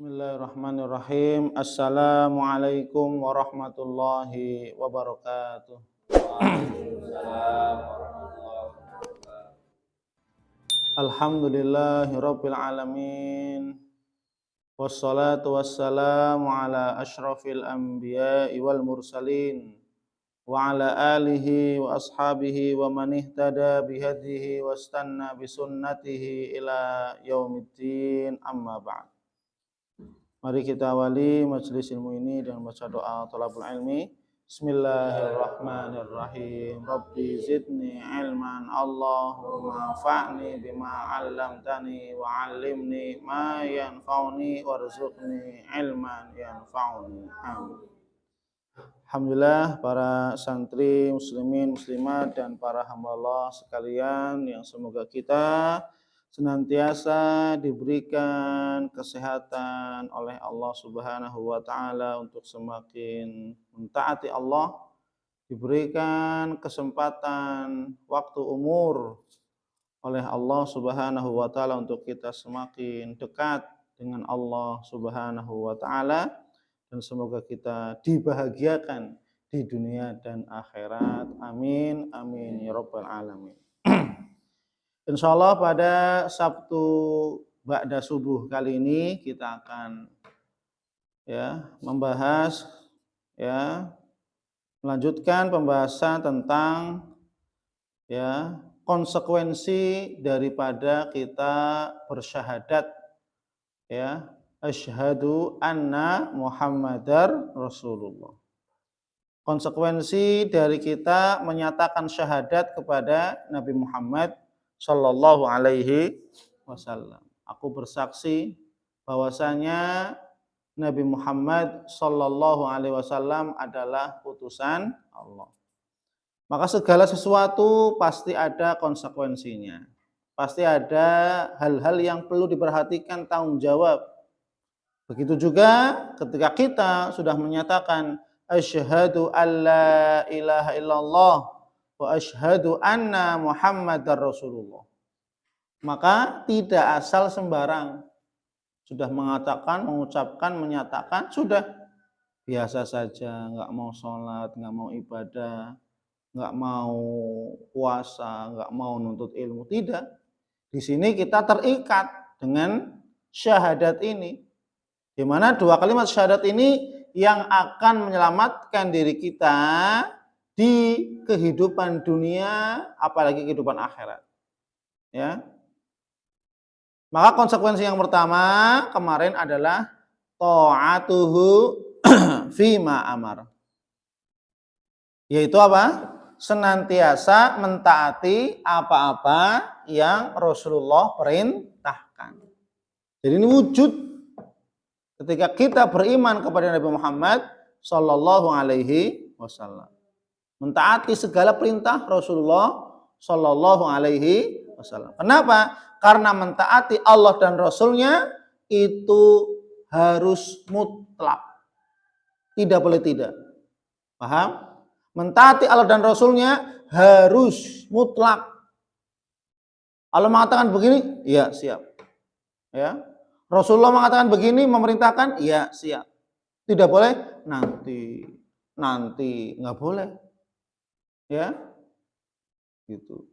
Bismillahirrahmanirrahim. Assalamualaikum warahmatullahi wabarakatuh. Waalaikumsalam warahmatullahi wabarakatuh. Alhamdulillahirabbil alamin. Wassalatu wassalamu ala asyrafil anbiya'i wal mursalin wa ala alihi wa ashabihi wa man ihtada bihadihi wastanna bisunnatihi ila yaumiddin, amma ba'd. Mari kita awali majelis ilmu ini dengan baca doa thalabul ilmi. Bismillahirrahmanirrahim. Rabbi zidni ilman, Allahumma anfa'ni bima 'allamtani wa 'allimni ma yanfa'uni warzuqni ilman yanfa'uni. Amin. Alhamdulillah, para santri muslimin muslimat dan para hamba Allah sekalian yang semoga kita senantiasa diberikan kesehatan oleh Allah Subhanahu wa taala untuk semakin mentaati Allah, diberikan kesempatan waktu umur oleh Allah Subhanahu wa taala untuk kita semakin dekat dengan Allah Subhanahu wa taala, dan semoga kita dibahagiakan di dunia dan akhirat. Amin amin ya rabbal alamin. Insyaallah pada Sabtu ba'da subuh kali ini kita akan membahas melanjutkan pembahasan tentang konsekuensi daripada kita bersyahadat asyhadu anna Muhammadar Rasulullah. Konsekuensi dari kita menyatakan syahadat kepada Nabi Muhammad Sallallahu alaihi wasallam. Aku bersaksi bahwasanya Nabi Muhammad Sallallahu alaihi wasallam adalah utusan Allah. Maka segala sesuatu pasti ada konsekuensinya. Pasti ada hal-hal yang perlu diperhatikan, tanggung jawab. Begitu juga ketika kita sudah menyatakan asyhadu alla ilaha illallah wa asyhadu anna Muhammadar Rasulullah, maka tidak asal sembarang. Sudah mengatakan, mengucapkan, menyatakan, sudah biasa saja, nggak mau sholat, nggak mau ibadah, nggak mau puasa, nggak mau nuntut ilmu, tidak. Di sini kita terikat dengan syahadat ini, di mana dua kalimat syahadat ini yang akan menyelamatkan diri kita di kehidupan dunia, apalagi kehidupan akhirat. Maka konsekuensi yang pertama kemarin adalah ta'atuhu fima amar. Yaitu apa? Senantiasa mentaati apa-apa yang Rasulullah perintahkan. Jadi ini wujud ketika kita beriman kepada Nabi Muhammad Sallallahu alaihi wasallam. Mentaati segala perintah Rasulullah Sallallahu alaihi wasallam. Kenapa? Karena mentaati Allah dan Rasulnya itu harus mutlak. Tidak boleh tidak. Paham? Mentaati Allah dan Rasulnya harus mutlak. Allah mengatakan begini, ya siap. Rasulullah mengatakan begini, memerintahkan, ya siap. Tidak boleh nanti, nggak boleh. Gitu.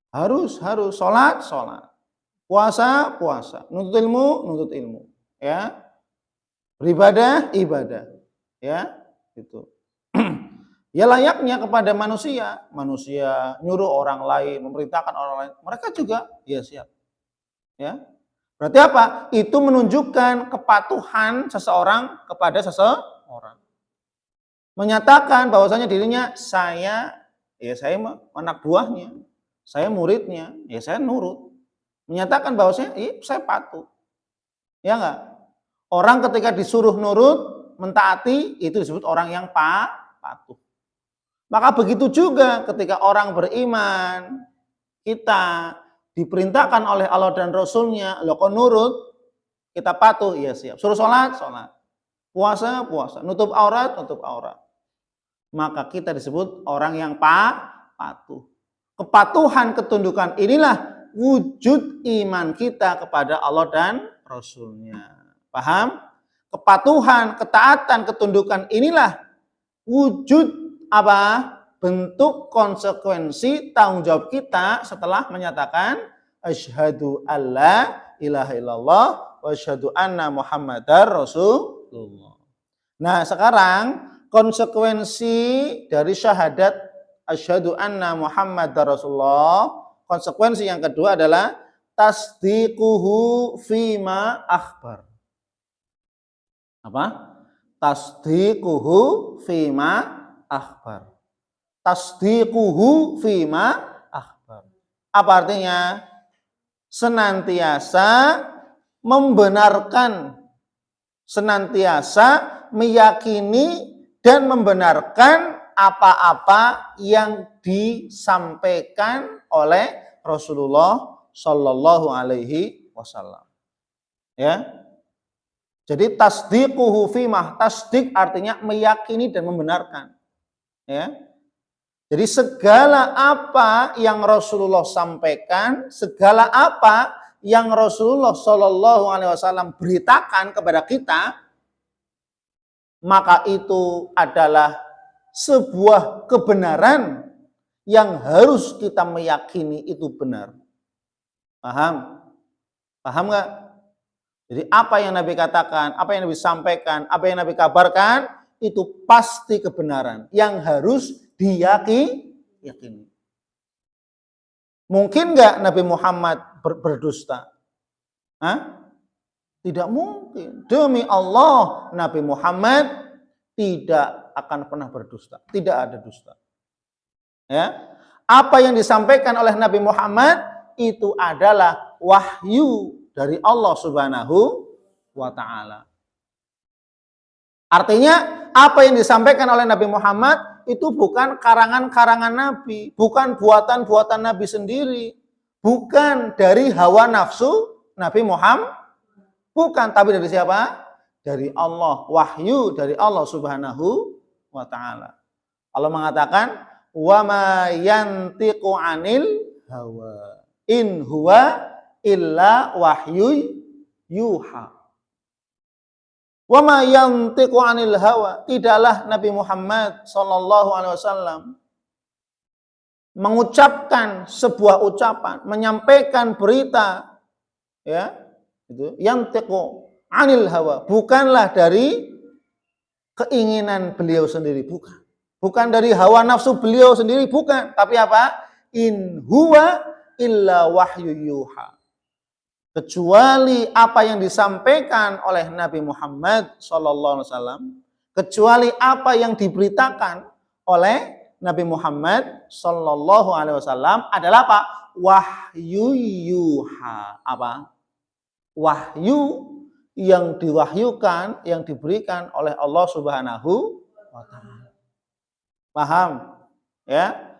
Harus sholat, puasa, nuntut ilmu, beribadah, ibadah, gitu. Ya layaknya kepada manusia nyuruh orang lain, memerintahkan orang lain, mereka juga ya siap. Berarti apa? Itu menunjukkan kepatuhan seseorang kepada seseorang. Menyatakan bahwasanya dirinya saya anak buahnya, saya muridnya, saya nurut. Menyatakan bahwasanya saya patuh. Ya enggak? Orang ketika disuruh nurut, mentaati, itu disebut orang yang patuh. Maka begitu juga ketika orang beriman, kita diperintahkan oleh Allah dan Rasulnya, lo kok nurut, kita patuh, ya siap. Suruh sholat, puasa, nutup aurat. Maka kita disebut orang yang patuh. Kepatuhan, ketundukan inilah wujud iman kita kepada Allah dan Rasulnya. Paham? Kepatuhan, ketaatan, ketundukan inilah wujud apa? Bentuk konsekuensi tanggung jawab kita setelah menyatakan asyhadu alla ilaha illallah wa asyhadu anna muhammadar rasulullah. Nah, sekarang konsekuensi dari syahadat asyhadu anna muhammadar rasulullah, konsekuensi yang kedua adalah tasdiquhu fima akhbar. Apa? Tasdiquhu fima akhbar. Tasdiquhu fima akhbar. Apa artinya? Senantiasa membenarkan, senantiasa meyakini dan membenarkan apa-apa yang disampaikan oleh Rasulullah Shallallahu Alaihi Wasallam. Ya, jadi tasdiquhu fima, tasdik artinya meyakini dan membenarkan. Ya, jadi segala apa yang Rasulullah sampaikan, segala apa yang Rasulullah Shallallahu Alaihi Wasallam beritakan kepada kita, maka itu adalah sebuah kebenaran yang harus kita meyakini itu benar. Paham? Paham nggak? Jadi apa yang Nabi katakan, apa yang Nabi sampaikan, apa yang Nabi kabarkan, itu pasti kebenaran yang harus diyakini. Mungkin nggak Nabi Muhammad berdusta? Hah? Tidak mungkin. Demi Allah, Nabi Muhammad tidak akan pernah berdusta. Tidak ada dusta. Ya, apa yang disampaikan oleh Nabi Muhammad itu adalah wahyu dari Allah Subhanahu wa Ta'ala. Artinya, apa yang disampaikan oleh Nabi Muhammad itu bukan karangan-karangan Nabi, bukan buatan-buatan Nabi sendiri, bukan dari hawa nafsu Nabi Muhammad, bukan, tapi dari siapa? Dari Allah, wahyu dari Allah Subhanahu wa Ta'ala. Allah mengatakan, wa ma yantiqu 'anil hawa in huwa illa wahyu yuha. Wa ma yantiqu 'anil hawa, tidaklah Nabi Muhammad sallallahu alaihi wasallam mengucapkan sebuah ucapan, menyampaikan berita, ya, itu yantiqu 'anil hawa, bukanlah dari keinginan beliau sendiri, bukan. Bukan dari hawa nafsu beliau sendiri, bukan. Tapi apa? In huwa illa wahyu yuha. Kecuali apa yang disampaikan oleh Nabi Muhammad SAW, kecuali apa yang diberitakan oleh Nabi Muhammad SAW adalah apa? Wahyu yuha. Apa? Wahyu yang diwahyukan, yang diberikan oleh Allah Subhanahu wa Ta'ala. Paham? Ya.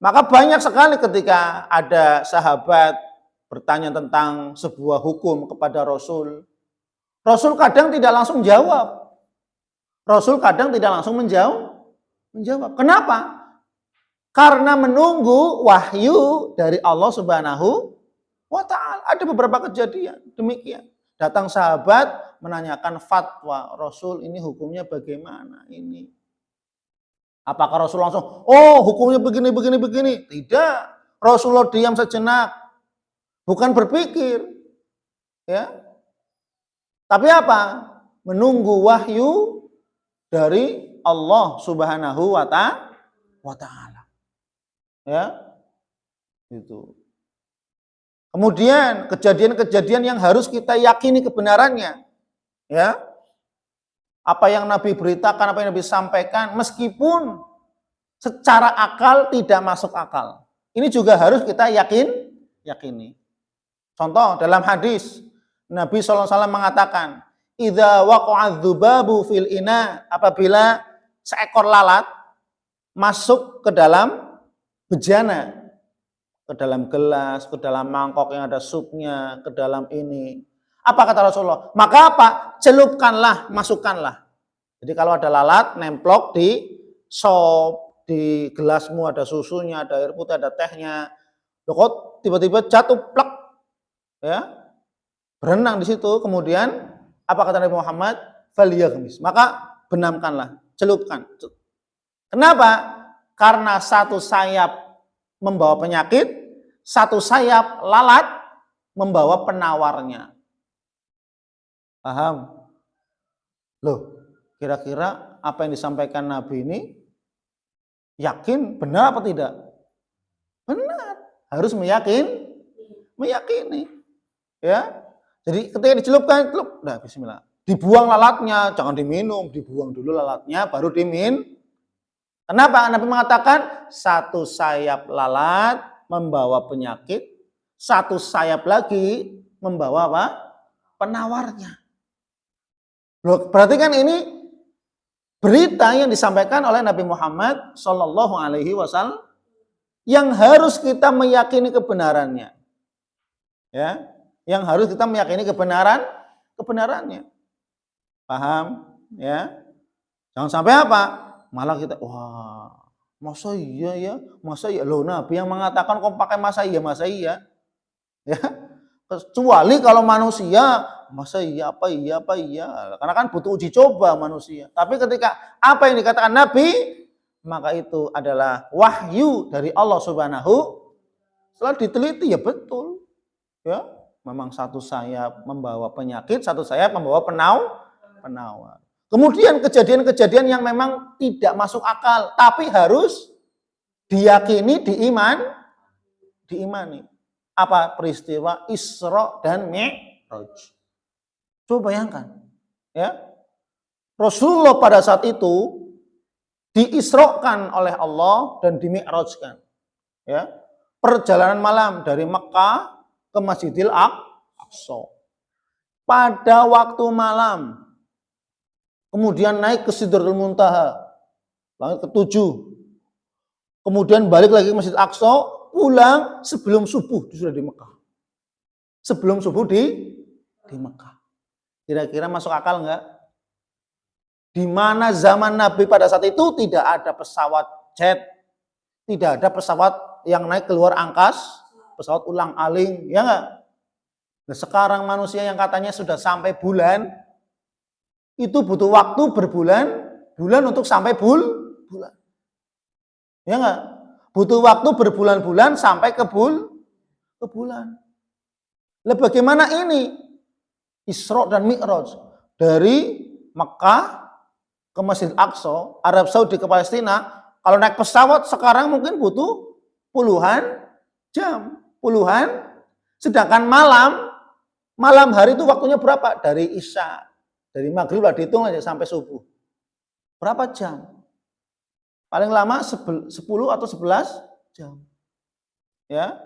Maka banyak sekali ketika ada sahabat bertanya tentang sebuah hukum kepada Rasul. Rasul kadang tidak langsung jawab. Rasul kadang tidak langsung menjawab. Kenapa? Karena menunggu wahyu dari Allah Subhanahu wa Ta'ala. Ada beberapa kejadian demikian. Datang sahabat menanyakan fatwa, Rasul ini hukumnya bagaimana ini? Apakah Rasul langsung, oh hukumnya begini. Tidak. Rasulullah diam sejenak. Bukan berpikir. Ya. Tapi apa? Menunggu wahyu dari Allah Subhanahu wa Ta'ala. Ya. Itu. Kemudian kejadian-kejadian yang harus kita yakini kebenarannya. Ya. Apa yang Nabi beritakan, apa yang Nabi sampaikan, meskipun secara akal tidak masuk akal. Ini juga harus kita yakini. Contoh dalam hadis, Nabi SAW mengatakan, idza waqa'adz dzubabu fil ina, apabila seekor lalat masuk ke dalam bejana, ke dalam gelas, ke dalam mangkok yang ada supnya, ke dalam ini. Apa kata Rasulullah? Maka apa? Celupkanlah, masukkanlah. Jadi kalau ada lalat, nemplok di sop, di gelasmu ada susunya, ada air putih, ada tehnya. Kok tiba-tiba jatuh plek, ya, berenang di situ. Kemudian Apa kata Nabi Muhammad? Falyaghmis. Maka benamkanlah, celupkan. Kenapa? Karena satu sayap membawa penyakit, satu sayap lalat membawa penawarnya. Paham? Loh, kira-kira apa yang disampaikan Nabi ini yakin benar apa tidak? Benar. Harus meyakini. Ya. Jadi ketika dicelupkan, celup, nah bismillah. Dibuang lalatnya, jangan diminum, dibuang dulu lalatnya baru Kenapa? Nabi mengatakan satu sayap lalat membawa penyakit, satu sayap lagi membawa apa? Penawarnya. Loh, berarti kan ini berita yang disampaikan oleh Nabi Muhammad Shallallahu Alaihi Wasallam yang harus kita meyakini kebenarannya, ya, yang harus kita meyakini kebenarannya, paham? Ya, jangan sampai apa? Malah kita, wah, masa iya ya, masa iya, loh Nabi yang mengatakan kok pakai masa iya, ya, kecuali kalau manusia, masa iya apa iya, karena kan butuh uji coba manusia. Tapi ketika apa yang dikatakan Nabi, maka itu adalah wahyu dari Allah Subhanahu. Setelah diteliti ya betul, ya, memang satu sayap membawa penyakit, satu sayap membawa penawar. Kemudian kejadian-kejadian yang memang tidak masuk akal, tapi harus diyakini, diimani. Apa? Peristiwa Isra dan Mi'raj. Coba bayangkan, ya. Rasulullah pada saat itu diisrokan oleh Allah dan dimi'rajkan. Ya. Perjalanan malam dari Mekah ke Masjidil Aqsa. Pada waktu malam. Kemudian naik ke Sidratul Muntaha, langit ke-7. Kemudian balik lagi ke Masjid Aqsa, pulang sebelum subuh sudah di Mekah. Sebelum subuh di Mekah. Kira-kira masuk akal enggak? Di mana zaman Nabi pada saat itu tidak ada pesawat jet, tidak ada pesawat yang naik keluar angkasa, pesawat ulang-aling, ya enggak? Nah, sekarang manusia yang katanya sudah sampai bulan, itu butuh waktu berbulan-bulan untuk sampai bulan. Ya enggak? Butuh waktu berbulan-bulan sampai ke bulan. Lah bagaimana ini? Isra dan Mi'raj dari Mekah ke Masjid Aqsa, Arab Saudi ke Palestina, kalau naik pesawat sekarang mungkin butuh puluhan jam, sedangkan malam hari itu waktunya berapa? Dari Isya. Dari maghrib lah dihitung aja sampai subuh. Berapa jam? Paling lama 10 atau 11 jam. Ya.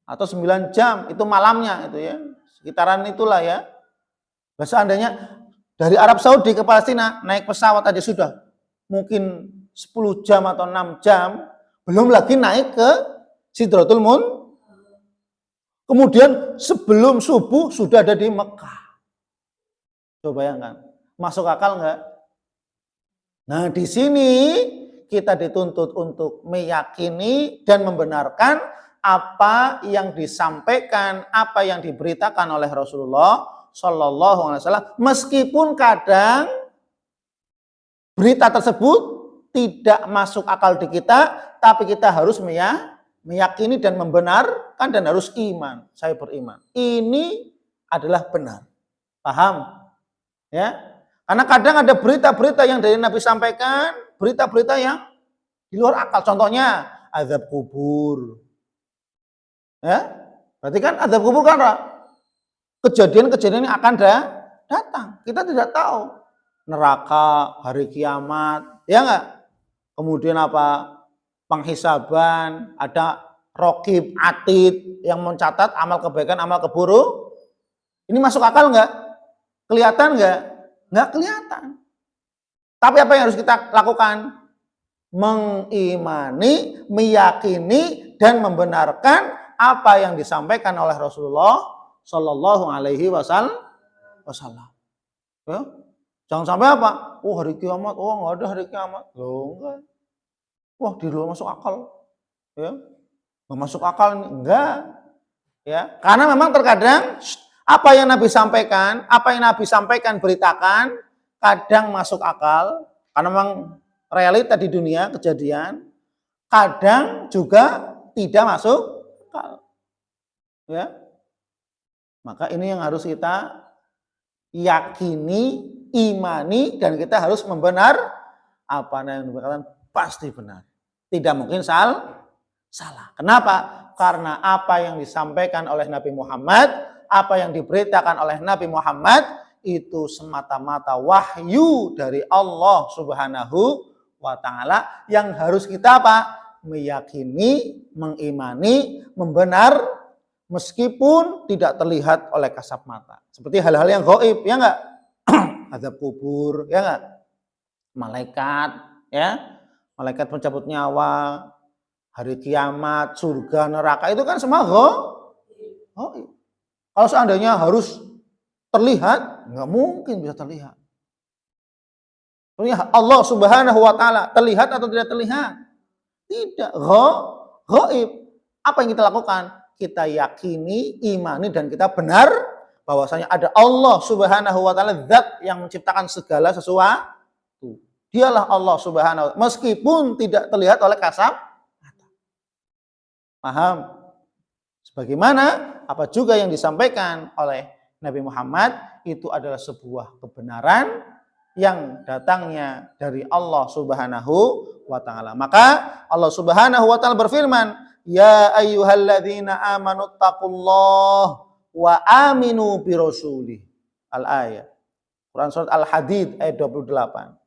Atau 9 jam itu malamnya itu ya. Sekitaran itulah ya. Nah, seandainya dari Arab Saudi ke Palestina naik pesawat aja sudah mungkin 10 jam atau 6 jam, belum lagi naik ke Sidratul Muntaha. Kemudian sebelum subuh sudah ada di Mekah. Coba bayangkan, masuk akal enggak? Nah, di sini kita dituntut untuk meyakini dan membenarkan apa yang disampaikan, apa yang diberitakan oleh Rasulullah Shallallahu Alaihi Wasallam, meskipun kadang berita tersebut tidak masuk akal di kita, tapi kita harus meyakini dan membenarkan dan harus iman. Saya beriman. Ini adalah benar. Paham? Ya, karena kadang ada berita-berita yang dari Nabi sampaikan, berita-berita yang di luar akal. Contohnya azab kubur. Ya, berarti kan azab kubur kan kejadian-kejadian yang akan datang. Kita tidak tahu neraka, hari kiamat, ya enggak? Kemudian apa? Penghisaban, ada raqib, atid yang mencatat amal kebaikan, amal keburuk. Ini masuk akal enggak? Kelihatan enggak? Enggak kelihatan. Tapi apa yang harus kita lakukan? Mengimani, meyakini, dan membenarkan apa yang disampaikan oleh Rasulullah Shallallahu Alaihi Wasallam. Ya? Jangan sampai apa? Oh hari kiamat, oh enggak ada hari kiamat. Loh enggak. Wah di luar masuk akal. Ya? Enggak masuk akal nih. Enggak. Ya, karena memang terkadang Apa yang Nabi sampaikan, beritakan, kadang masuk akal, karena memang realita di dunia kejadian, kadang juga tidak masuk akal. Ya. Maka ini yang harus kita yakini, imani, dan kita harus membenar apa yang dikatakan pasti benar. Tidak mungkin salah. Kenapa? Karena apa yang disampaikan oleh Nabi Muhammad, apa yang diberitakan oleh Nabi Muhammad itu semata-mata wahyu dari Allah Subhanahu wa taala yang harus kita apa? Meyakini, mengimani, membenar meskipun tidak terlihat oleh kasat mata. Seperti hal-hal yang gaib, ya enggak? Azab kubur, ya enggak? Malaikat, ya. Malaikat pencabut nyawa, hari kiamat, surga, neraka, itu kan semua gaib. Kalau seandainya harus terlihat, nggak mungkin bisa terlihat. Allah Subhanahu wa taala terlihat atau tidak terlihat? Tidak, gaib. Apa yang kita lakukan? Kita yakini, imani, dan kita benar bahwasanya ada Allah Subhanahu wa taala, zat yang menciptakan segala sesuatu. Dialah Allah Subhanahu wa taala meskipun tidak terlihat oleh kasat mata. Paham? Sebagaimana apa juga yang disampaikan oleh Nabi Muhammad itu adalah sebuah kebenaran yang datangnya dari Allah Subhanahu wa taala. Maka Allah Subhanahu wa taala berfirman, "Ya ayyuhalladzina amanu taqullaha wa aminu birrasulih." Al-ayat. Quran surat Al-Hadid ayat 28.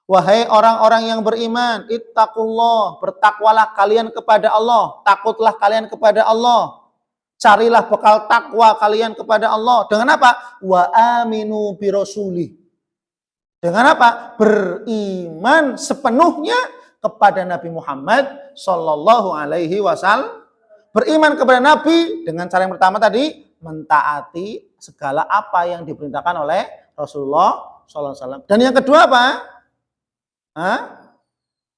Wahai orang-orang yang beriman, ittaqullah, bertakwalah kalian kepada Allah, takutlah kalian kepada Allah. Carilah bekal takwa kalian kepada Allah. Dengan apa? Wa aminu birrasulih. Dengan apa? Beriman sepenuhnya kepada Nabi Muhammad sallallahu alaihi wasallam. Beriman kepada Nabi dengan cara yang pertama tadi, mentaati segala apa yang diperintahkan oleh Rasulullah sallallahu alaihi wasallam. Dan yang kedua apa?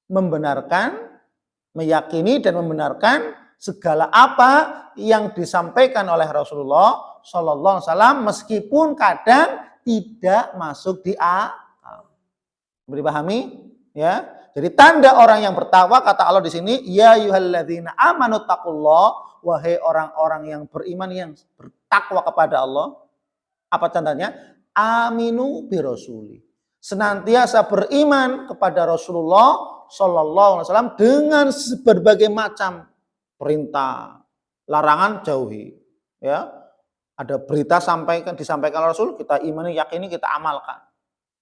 Membenarkan, meyakini dan membenarkan segala apa yang disampaikan oleh Rasulullah sallallahu alaihi wasallam meskipun kadang tidak masuk di akal. Dipahami? Ya. Jadi tanda orang yang bertakwa kata Allah di sini, ya ayyuhalladzina amanu taqullah, wahai orang-orang yang beriman yang bertakwa kepada Allah. Apa tandanya? Aminu birrasuli. Senantiasa beriman kepada Rasulullah sallallahu alaihi wasallam dengan berbagai macam perintah, larangan jauhi. Ya, ada berita disampaikan Rasul, kita imani, yakini, kita amalkan.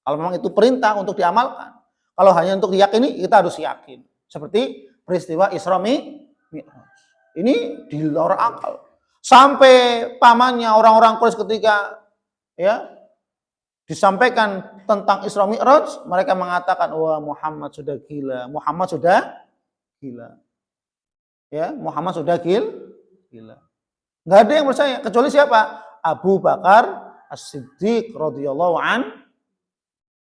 Kalau memang itu perintah untuk diamalkan. Kalau hanya untuk diyakini, kita harus yakin. Seperti peristiwa Isra Mi'raj. Ini di luar akal. Sampai pamannya orang-orang Quraisy ketika disampaikan tentang Isra Mi'raj, mereka mengatakan, wah Muhammad sudah gila, Muhammad sudah gila. Ya, Muhammad sudah gila. Nggak ada yang percaya kecuali siapa? Abu Bakar As-Siddiq radhiyallahu an.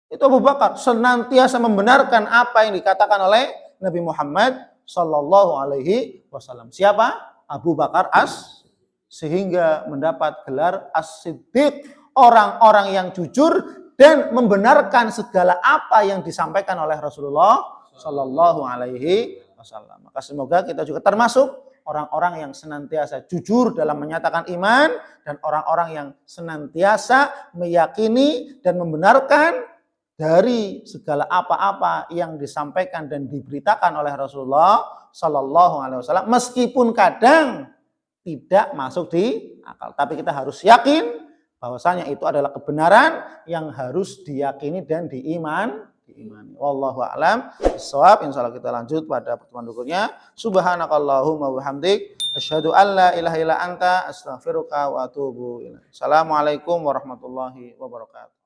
Itu Abu Bakar senantiasa membenarkan apa yang dikatakan oleh Nabi Muhammad sallallahu alaihi wasallam. Siapa? Abu Bakar sehingga mendapat gelar As-Siddiq, orang-orang yang jujur dan membenarkan segala apa yang disampaikan oleh Rasulullah sallallahu alaihi wasallam. Maka semoga kita juga termasuk orang-orang yang senantiasa jujur dalam menyatakan iman dan orang-orang yang senantiasa meyakini dan membenarkan dari segala apa-apa yang disampaikan dan diberitakan oleh Rasulullah sallallahu alaihi wasallam meskipun kadang tidak masuk di akal. Tapi kita harus yakin bahwasanya itu adalah kebenaran yang harus diyakini dan diimani. Wallahu a'lam bishawab. Insyaallah kita lanjut pada pertemuan berikutnya. Subhanakallahumma wa bihamdik asyhadu an la ilaha illa anta astaghfiruka wa atubu ilaik. Assalamualaikum warahmatullahi wabarakatuh.